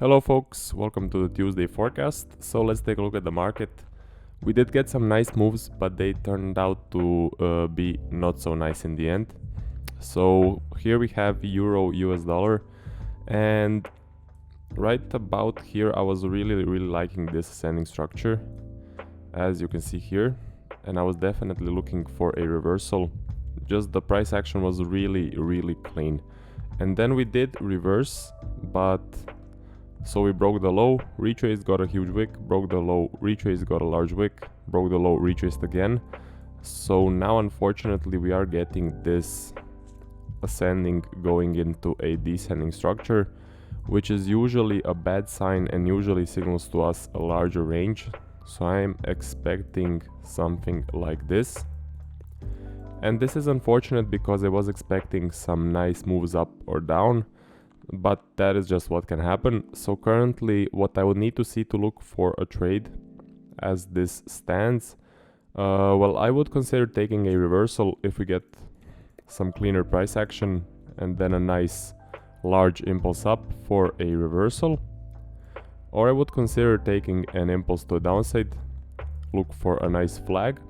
Hello folks, welcome to the Tuesday forecast. So let's take a look at the market. We did get some nice moves, but they turned out to be not so nice in the end. So here we have Euro US dollar, and right about here I was really liking this ascending structure, as you can see here, and I was definitely looking for a reversal. Just the price action was really clean, and then we did reverse, but so we broke the low, retraced, got a huge wick, broke the low, retraced, got a large wick, broke the low, retraced again. So now unfortunately we are getting this ascending going into a descending structure, which is usually a bad sign and usually signals to us a larger range. So I'm expecting something like this. And this is unfortunate because I was expecting some nice moves up or down, but that is just what can happen. So currently what I would need to see to look for a trade as this stands, well, I would consider taking a reversal if we get some cleaner price action and then a nice large impulse up for a reversal, or I would consider taking an impulse to the downside, look for a nice flag,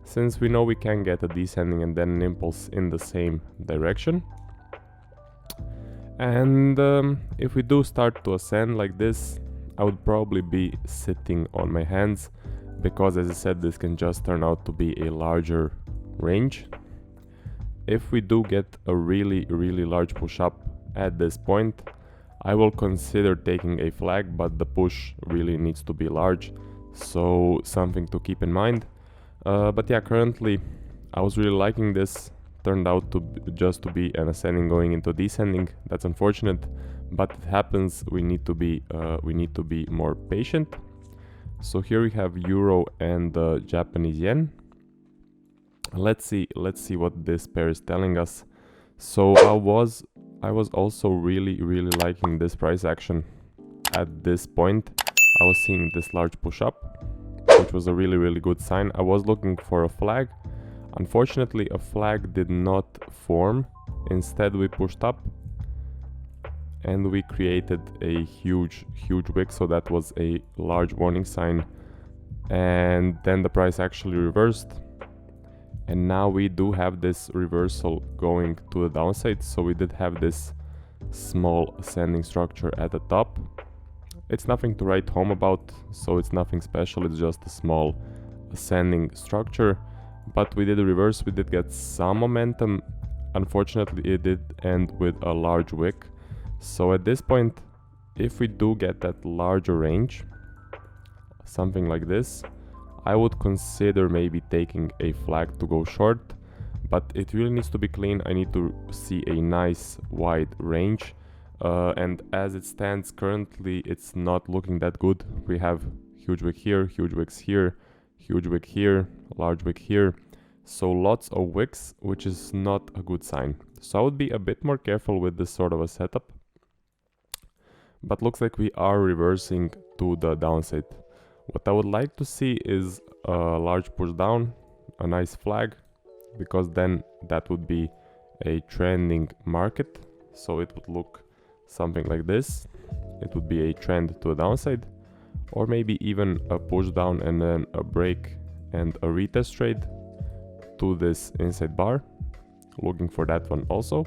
since we know we can get a descending and then an impulse in the same direction. And if we do start to ascend like this, I would probably be sitting on my hands, because as I said, this can just turn out to be a larger range. If we do get a really large push up at this point, I will consider taking a flag, but the push really needs to be large, so something to keep in mind. But yeah, currently I was really liking this. Turned out to just to be an ascending going into descending. That's unfortunate, but it happens. We need to be more patient. So here we have Euro and Japanese yen. Let's see what this pair is telling us. So I was also really liking this price action. At this point I was seeing this large push up, which was a really good sign. I was looking for a flag. Unfortunately, a flag did not form. Instead, we pushed up and we created a huge wick, so that was a large warning sign. And then the price actually reversed. And now we do have this reversal going to the downside, so we did have this small ascending structure at the top. It's nothing to write home about, so it's nothing special, it's just a small ascending structure. But we did a reverse, we did get some momentum. Unfortunately, it did end with a large wick. So at this point, if we do get that larger range, something like this, I would consider maybe taking a flag to go short, but it really needs to be clean. I need to see a nice wide range, and as it stands currently, it's not looking that good. We have huge wick here, huge wicks here, huge wick here, large wick here, so lots of wicks, which is not a good sign. So I would be a bit more careful with this sort of a setup, but looks like we are reversing to the downside. What I would like to see is a large push down, a nice flag, because then that would be a trending market, so it would look something like this. It would be a trend to the downside, or maybe even a push down and then a break and a retest trade to this inside bar, looking for that one also.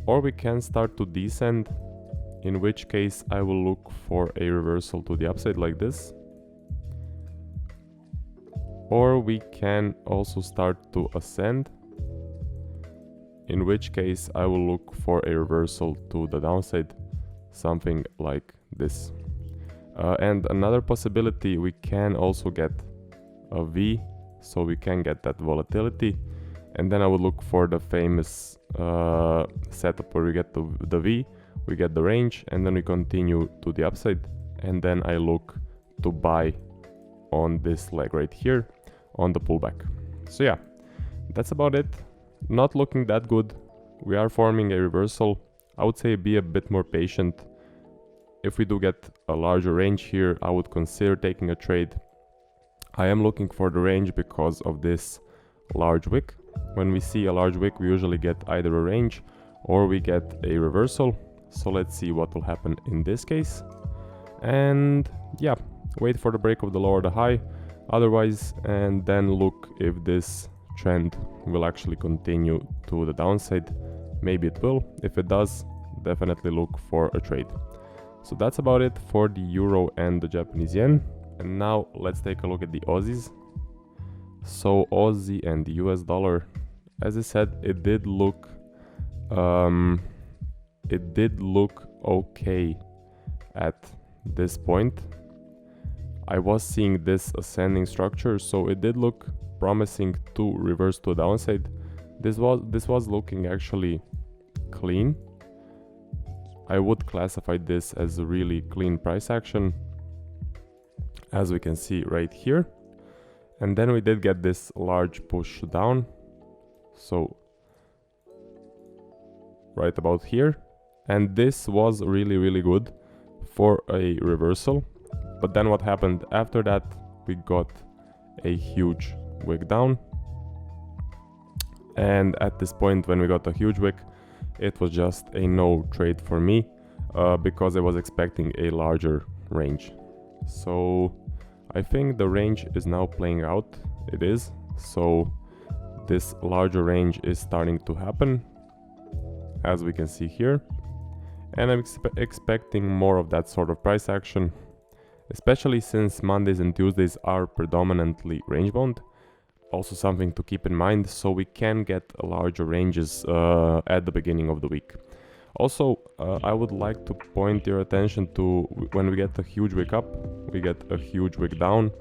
Or we can start to descend, in which case I will look for a reversal to the upside like this. Or we can also start to ascend, in which case I will look for a reversal to the downside, something like this. And another possibility, we can also get a V, so we can get that volatility, and then I would look for the famous setup where we get the V, we get the range, and then we continue to the upside, and then I look to buy on this leg right here on the pullback. So yeah, that's about it. Not looking that good. We are forming a reversal. I would say be a bit more patient. If we do get a larger range here, I would consider taking a trade. I am looking for the range because of this large wick. When we see a large wick, we usually get either a range or we get a reversal. So let's see what will happen in this case. and yeah, wait for the break of the low or the high otherwise, and then look if this trend will actually continue to the downside. Maybe it will. If it does, definitely look for a trade. So that's about it for the euro and the Japanese yen. And now let's take a look at the Aussies. So Aussie and the US dollar, as I said, it did look okay at this point. I was seeing this ascending structure, so it did look promising to reverse to a downside. This was looking actually clean. I would classify this as a really clean price action, as we can see right here. And then we did get this large push down, so right about here, and this was really good for a reversal. But then what happened after that, we got a huge wick down, and at this point when we got a huge wick, it was just a no trade for me, because I was expecting a larger range. So I think the range is now playing out. It is. So this larger range is starting to happen, as we can see here, and I'm expecting more of that sort of price action, especially since Mondays and Tuesdays are predominantly range bound. Also something to keep in mind, so we can get larger ranges at the beginning of the week. Also, I would like to point your attention to when we get a huge wick up, we get a huge wick down,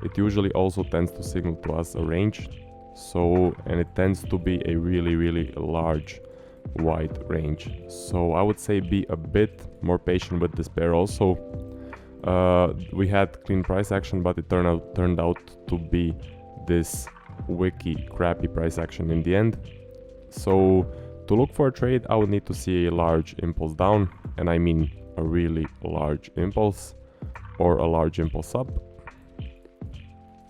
it usually also tends to signal to us a range. So, and it tends to be a really large wide range. So I would say be a bit more patient with this pair also. We had clean price action, but it turned out to be this wicky crappy price action in the end. So to look for a trade, I would need to see a large impulse down, and I mean a really large impulse, or a large impulse up.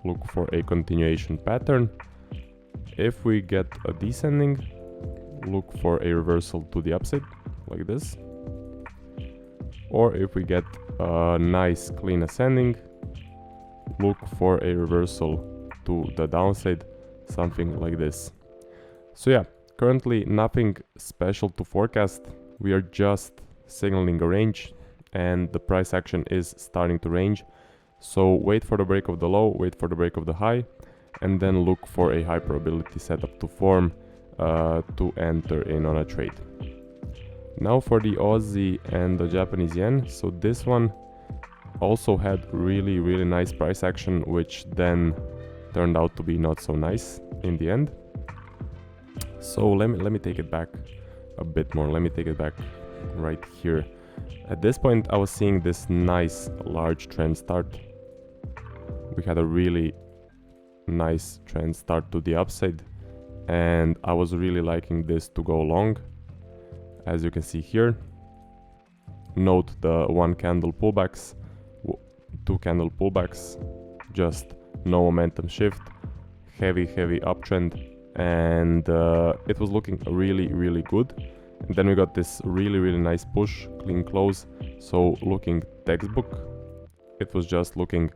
Look for a continuation pattern. If we get a descending, look for a reversal to the upside like this. Or if we get a nice clean ascending, look for a reversal to the downside, something like this. So yeah, currently nothing special to forecast. We are just signaling a range, and the price action is starting to range. So wait for the break of the low, wait for the break of the high, and then look for a high probability setup to form to enter in on a trade. Now for the Aussie and the Japanese yen. So this one also had really nice price action, which then turned out to be not so nice in the end. So let me take it back a bit more. Let me take it back right here. At this point I was seeing this nice large trend start. We had a really nice trend start to the upside, and I was really liking this to go long. As you can see here, note the 1 candle pullbacks, 2 candle pullbacks, just no momentum shift, heavy uptrend, and it was looking really good. And then we got this really nice push, clean close, so looking textbook. It was just looking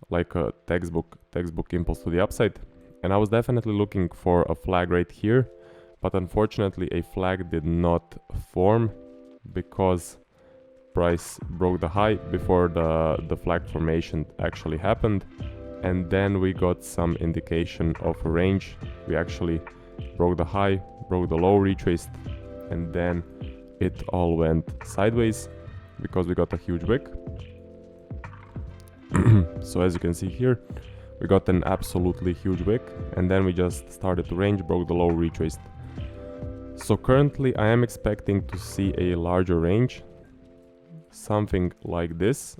like a textbook impulse to the upside, and I was definitely looking for a flag right here, but unfortunately a flag did not form because price broke the high before the flag formation actually happened. And then we got some indication of a range. We actually broke the high, broke the low, retraced, and then it all went sideways because we got a huge wick. So as you can see here, we got an absolutely huge wick, and then we just started to range, broke the low, retraced. So currently I am expecting to see a larger range, something like this.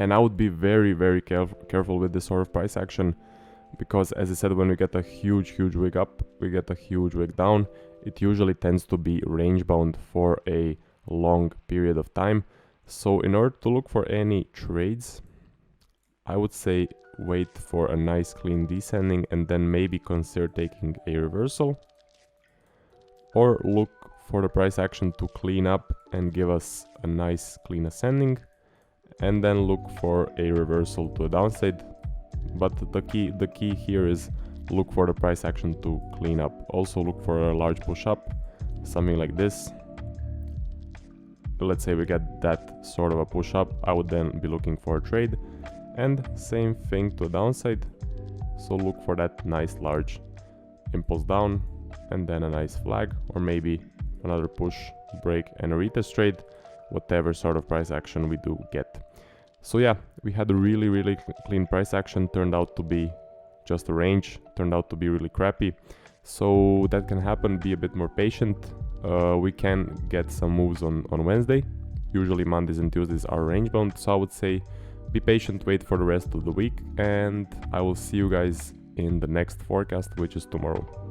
And I would be very careful with this sort of price action, because as I said, when we get a huge wick up, we get a huge wick down, it usually tends to be range bound for a long period of time. So in order to look for any trades, I would say wait for a nice clean descending and then maybe consider taking a reversal, or look for the price action to clean up and give us a nice clean ascending, and then look for a reversal to a downside. But the key here is look for the price action to clean up. Also look for a large push up, something like this. Let's say we get that sort of a push up, I would then be looking for a trade, and same thing to a downside. So look for that nice large impulse down and then a nice flag, or maybe another push, break and a retest trade, whatever sort of price action we do get. So yeah, we had a really clean price action. Turned out to be just a range, turned out to be really crappy. So that can happen, be a bit more patient. We can get some moves on Wednesday. Usually Mondays and Tuesdays are range bound, so I would say be patient, wait for the rest of the week, and I will see you guys in the next forecast, which is tomorrow.